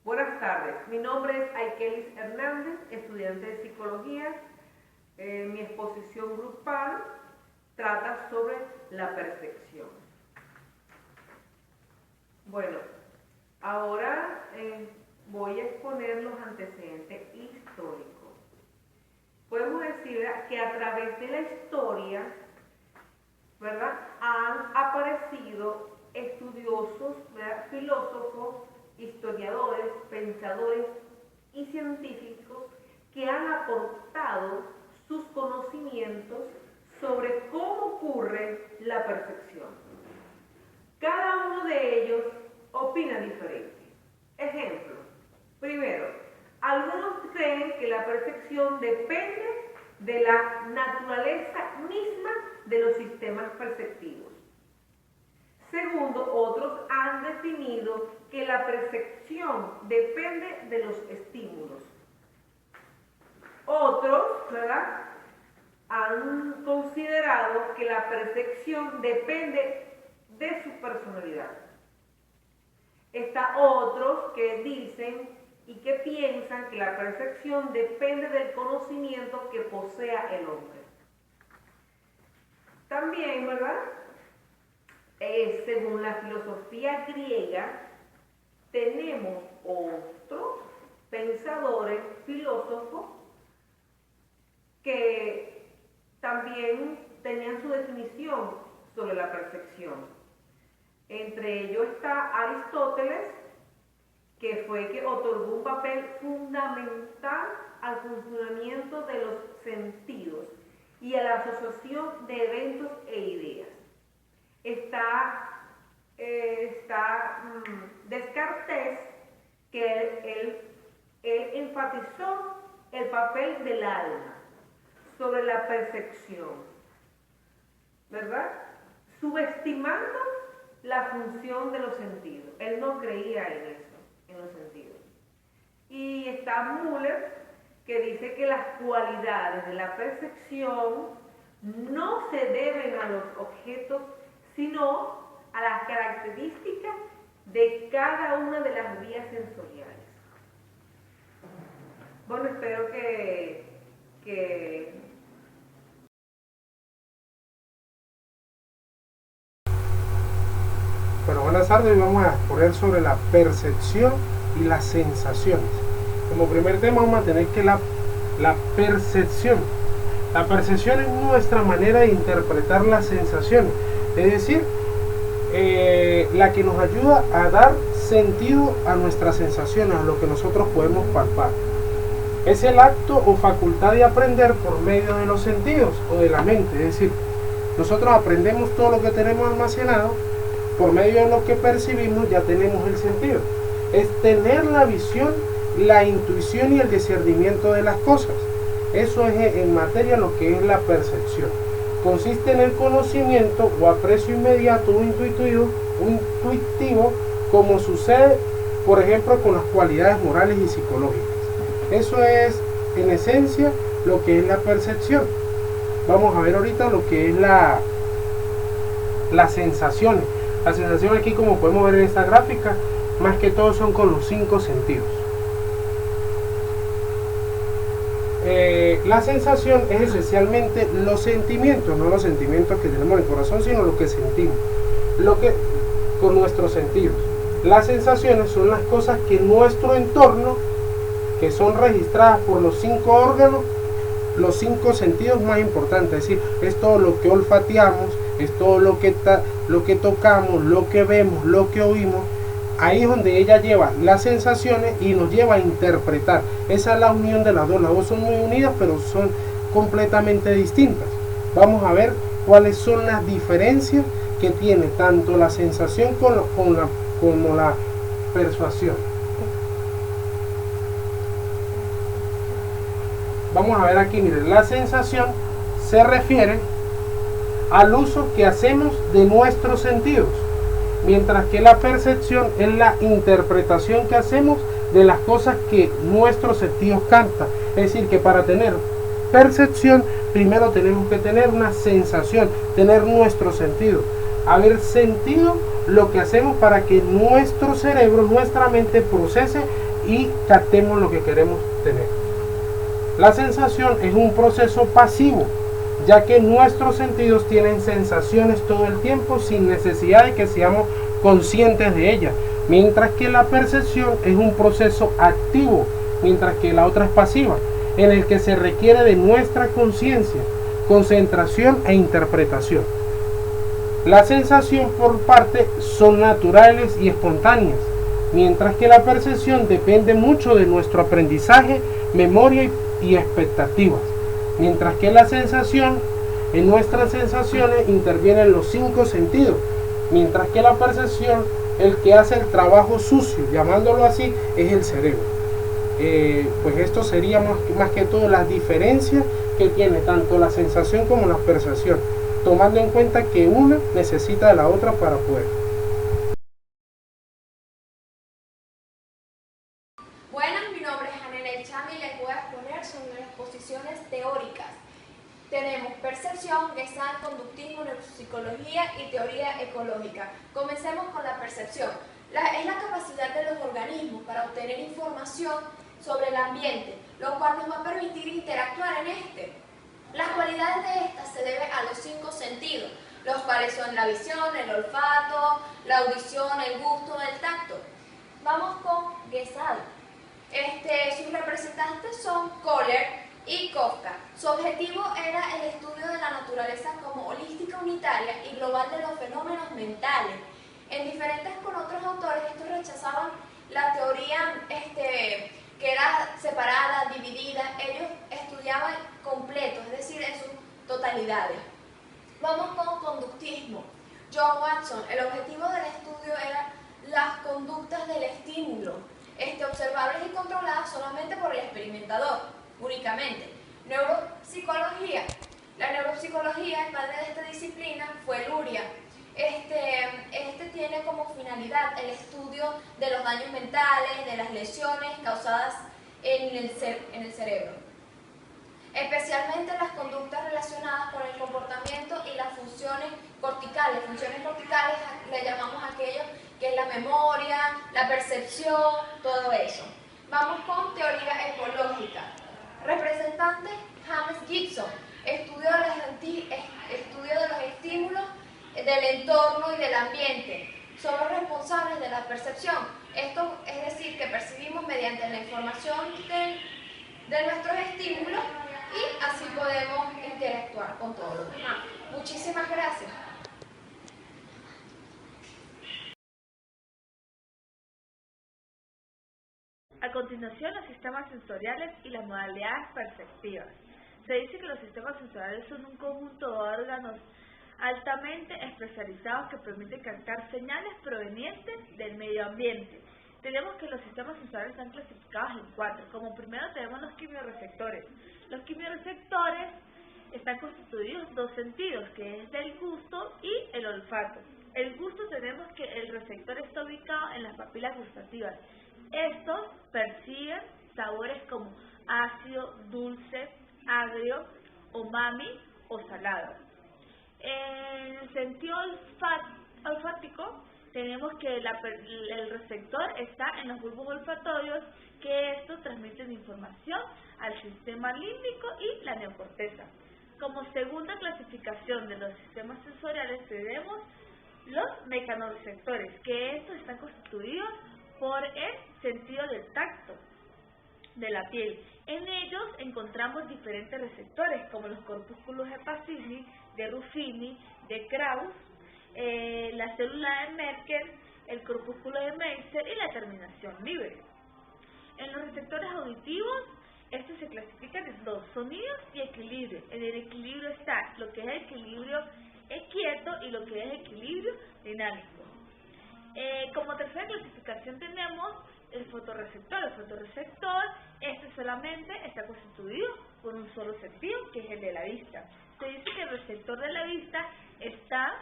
Buenas tardes, mi nombre es Aikelis Hernández, estudiante de Psicología. Mi exposición grupal trata sobre la percepción. Bueno, ahora voy a exponer los antecedentes históricos. Podemos decir que a través de la historia, ¿verdad?, han aparecido estudiosos, ¿verdad?, filósofos, historiadores, pensadores y científicos que han aportado sus conocimientos sobre cómo ocurre la percepción. Cada uno de ellos opina diferente. Ejemplo, primero, algunos creen que la percepción depende de la naturaleza misma de los sistemas perceptivos. Segundo, otros han definido que la percepción depende de los estímulos. Otros, ¿verdad?, han considerado que la percepción depende de su personalidad. Está otros que dicen y que piensan que la percepción depende del conocimiento que posea el hombre. También, ¿verdad?, según la filosofía griega, tenemos otros pensadores, filósofos, que también tenían su definición sobre la percepción. Entre ellos está Aristóteles, que fue que otorgó un papel fundamental al funcionamiento de los sentidos y a la asociación de eventos e ideas. Está Descartes, que él enfatizó el papel del alma sobre la percepción, ¿verdad?, subestimando la función de los sentidos. Él no creía en eso, en los sentidos. Y está Müller, que dice que las cualidades de la percepción no se deben a los objetos, sino a las características de cada una de las vías sensoriales. Bueno, espero que Bueno, buenas tardes. Hoy vamos a exponer sobre la percepción y las sensaciones. Como primer tema vamos a tener que la percepción. La percepción es nuestra manera de interpretar las sensaciones, es decir, la que nos ayuda a dar sentido a nuestras sensaciones, a lo que nosotros podemos palpar. Es el acto o facultad de aprender por medio de los sentidos o de la mente, es decir, nosotros aprendemos todo lo que tenemos almacenado, por medio de lo que percibimos ya tenemos el sentido. Es tener la visión, la intuición y el discernimiento de las cosas. Eso es en materia lo que es la percepción. Consiste en el conocimiento o aprecio inmediato o intuitivo, como sucede, por ejemplo, con las cualidades morales y psicológicas. Eso es, en esencia, lo que es la percepción. Vamos a ver ahorita lo que es las sensaciones. Las sensaciones aquí, como podemos ver en esta gráfica, más que todo son con los 5 sentidos. La sensación es esencialmente los sentimientos, no los sentimientos que tenemos en el corazón, sino lo que sentimos, con nuestros sentidos. Las sensaciones son las cosas que nuestro entorno, que son registradas por los 5 órganos, los 5 sentidos más importantes, es decir, es todo lo que olfateamos, es todo lo que tocamos, lo que vemos, lo que oímos. Ahí es donde ella lleva las sensaciones y nos lleva a interpretar. Esa es la unión de las dos. Las dos son muy unidas, pero son completamente distintas. Vamos a ver cuáles son las diferencias que tiene tanto la sensación como la persuasión. Vamos a ver aquí, miren, la sensación se refiere al uso que hacemos de nuestros sentidos, mientras que la percepción es la interpretación que hacemos de las cosas que nuestros sentidos captan. Es decir, que para tener percepción primero tenemos que tener una sensación, tener nuestro sentido, haber sentido lo que hacemos para que nuestro cerebro, nuestra mente procese y captemos lo que queremos tener. La sensación es un proceso pasivo, ya que nuestros sentidos tienen sensaciones todo el tiempo sin necesidad de que seamos conscientes de ellas, mientras que la percepción es un proceso activo, mientras que la otra es pasiva, en el que se requiere de nuestra conciencia, concentración e interpretación. La sensación por parte son naturales y espontáneas, mientras que la percepción depende mucho de nuestro aprendizaje, memoria y expectativas. Mientras que la sensación, en nuestras sensaciones intervienen los 5 sentidos, mientras que la percepción, el que hace el trabajo sucio, llamándolo así, es el cerebro. Pues esto sería más que todo las diferencias que tiene tanto la sensación como la percepción, tomando en cuenta que una necesita de la otra para poder. Buenas, mi nombre es Anela Chami y les voy a exponer sobre las posiciones teóricas. Tenemos percepción, Gestalt, conductismo, neuropsicología y teoría ecológica. Comencemos con la percepción. Es la capacidad de los organismos para obtener información sobre el ambiente, lo cual nos va a permitir interactuar en este. Las cualidades de estas se deben a los 5 sentidos, los cuales son la visión, el olfato, la audición, el gusto, el tacto. Vamos con Gestalt. Sus representantes son Kohler y Kafka. Su objetivo era el estudio de la naturaleza como holística unitaria y global de los fenómenos mentales. En diferentes con otros autores, estos rechazaban la teoría que era separada, dividida. Ellos estudiaban completo, es decir, en sus totalidades. Vamos con conductismo. John Watson, el objetivo del estudio era las conductas del estímulo, observables y controladas solamente por el experimentador, únicamente. Neuropsicología. La neuropsicología, el padre de esta disciplina, fue Luria. Tiene como finalidad el estudio de los daños mentales, de las lesiones causadas en el cerebro, especialmente las conductas relacionadas con el comportamiento y las funciones corticales. Funciones corticales le llamamos aquello que es la memoria, la percepción, todo eso. Vamos con teoría ecológica. Representante James Gibson, estudio de los estímulos del entorno y del ambiente. Son los responsables de la percepción. Esto es decir, que percibimos mediante la información de nuestros estímulos y así podemos interactuar con todo lo demás. Muchísimas gracias. A continuación, los sistemas sensoriales y las modalidades perceptivas. Se dice que los sistemas sensoriales son un conjunto de órganos altamente especializados que permiten captar señales provenientes del medio ambiente. Tenemos que los sistemas sensoriales están clasificados en 4. Como primero tenemos los quimiorreceptores. Los quimiorreceptores están constituidos 2 sentidos, que es el gusto y el olfato. El gusto tenemos que el receptor está ubicado en las papilas gustativas. Estos perciben sabores como ácido, dulce, agrio, umami o salado. En el sentido olfático tenemos que el receptor está en los bulbos olfatorios, que estos transmiten información al sistema límbico y la neocorteza. Como segunda clasificación de los sistemas sensoriales tenemos los mecanorreceptores, que estos están constituidos por el sentido del tacto de la piel. En ellos encontramos diferentes receptores, como los corpúsculos de Pacini, de Ruffini, de Krauss, la célula de Merkel, el corpúsculo de Meiser y la terminación libre. En los receptores auditivos, estos se clasifican en 2, sonidos y equilibrio. En el equilibrio está lo que es el equilibrio quieto y lo que es equilibrio dinámico. Como tercera clasificación tenemos el fotorreceptor. El fotorreceptor, solamente está constituido por un solo sentido, que es el de la vista. Se dice que el receptor de la vista está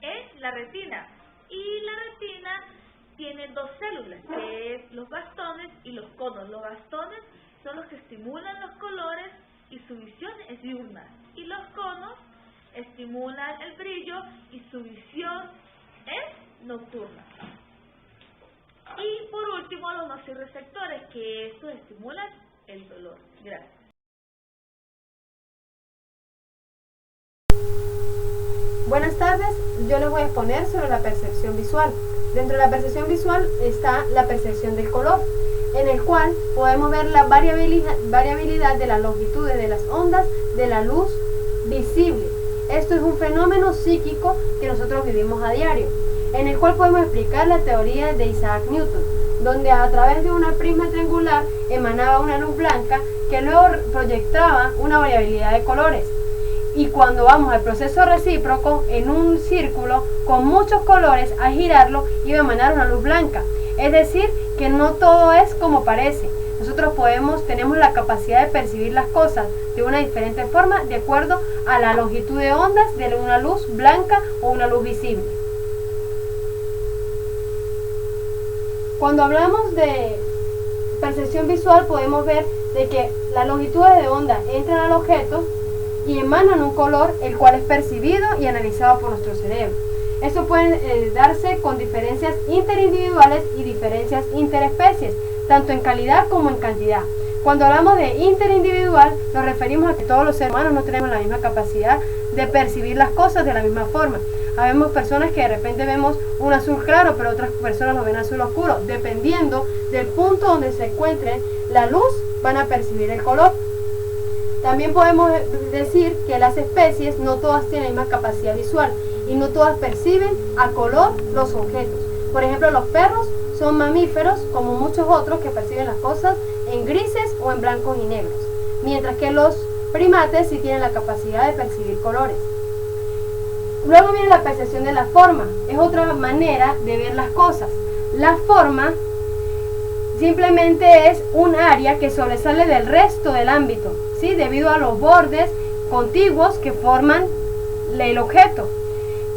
en la retina, y la retina tiene 2 células, que es los bastones y los conos. Los bastones son los que estimulan los colores y su visión es diurna, y los conos estimulan el brillo y su visión es nocturna. Y por último, los nociceptores, que estos estimulan el dolor. Gracias. Buenas tardes, yo les voy a exponer sobre la percepción visual. Dentro de la percepción visual está la percepción del color, en el cual podemos ver la variabilidad de las longitudes de las ondas de la luz visible. Esto es un fenómeno psíquico que nosotros vivimos a diario, en el cual podemos explicar la teoría de Isaac Newton, donde a través de una prisma triangular emanaba una luz blanca que luego proyectaba una variabilidad de colores. Y cuando vamos al proceso recíproco, en un círculo con muchos colores, al girarlo iba a emanar una luz blanca. Es decir, que no todo es como parece. Nosotros tenemos la capacidad de percibir las cosas de una diferente forma de acuerdo a la longitud de ondas de una luz blanca o una luz visible. Cuando hablamos de percepción visual podemos ver de que las longitudes de onda entran al objeto y emanan un color el cual es percibido y analizado por nuestro cerebro. Esto puede darse con diferencias interindividuales y diferencias interespecies, tanto en calidad como en cantidad. Cuando hablamos de interindividual, nos referimos a que todos los seres humanos no tenemos la misma capacidad de percibir las cosas de la misma forma. Habemos personas que de repente vemos un azul claro, pero otras personas lo ven azul oscuro. Dependiendo del punto donde se encuentre la luz, van a percibir el color. También podemos decir que las especies no todas tienen la misma capacidad visual y no todas perciben a color los objetos. Por ejemplo, los perros son mamíferos, como muchos otros, que perciben las cosas en grises o en blancos y negros, mientras que los primates sí tienen la capacidad de percibir colores. Luego viene la percepción de la forma. Es otra manera de ver las cosas. La forma simplemente es un área que sobresale del resto del ámbito, ¿sí? Debido a los bordes contiguos que forman el objeto.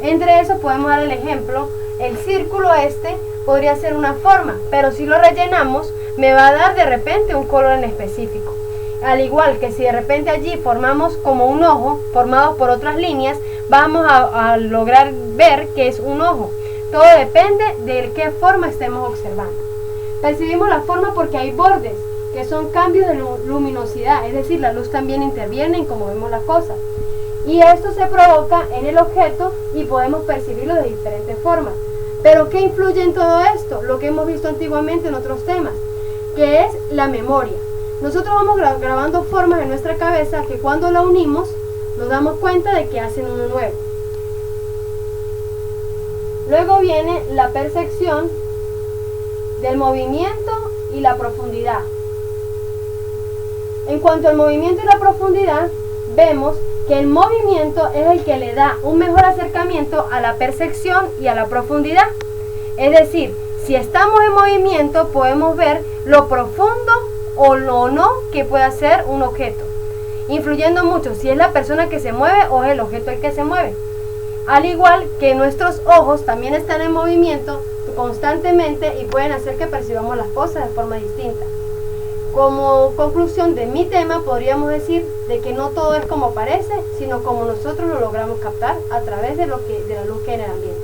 Entre eso podemos dar el ejemplo, el círculo este podría ser una forma, pero si lo rellenamos me va a dar de repente un color en específico. Al igual que si de repente allí formamos como un ojo, formados por otras líneas, vamos a lograr ver que es un ojo. Todo depende de qué forma estemos observando. Percibimos la forma porque hay bordes, que son cambios de luminosidad, es decir, la luz también interviene en cómo vemos las cosas. Y esto se provoca en el objeto y podemos percibirlo de diferentes formas. Pero ¿qué influye en todo esto? Lo que hemos visto antiguamente en otros temas, que es la memoria. Nosotros vamos grabando formas en nuestra cabeza que cuando la unimos nos damos cuenta de que hacen uno nuevo. Luego viene la percepción del movimiento y la profundidad. En cuanto al movimiento y la profundidad, vemos que el movimiento es el que le da un mejor acercamiento a la percepción y a la profundidad. Es decir, si estamos en movimiento podemos ver lo profundo o lo no que puede hacer un objeto, influyendo mucho si es la persona que se mueve o es el objeto el que se mueve. Al igual que nuestros ojos también están en movimiento constantemente y pueden hacer que percibamos las cosas de forma distinta. Como conclusión de mi tema, podríamos decir de que no todo es como parece, sino como nosotros lo logramos captar a través de la luz que hay en el ambiente.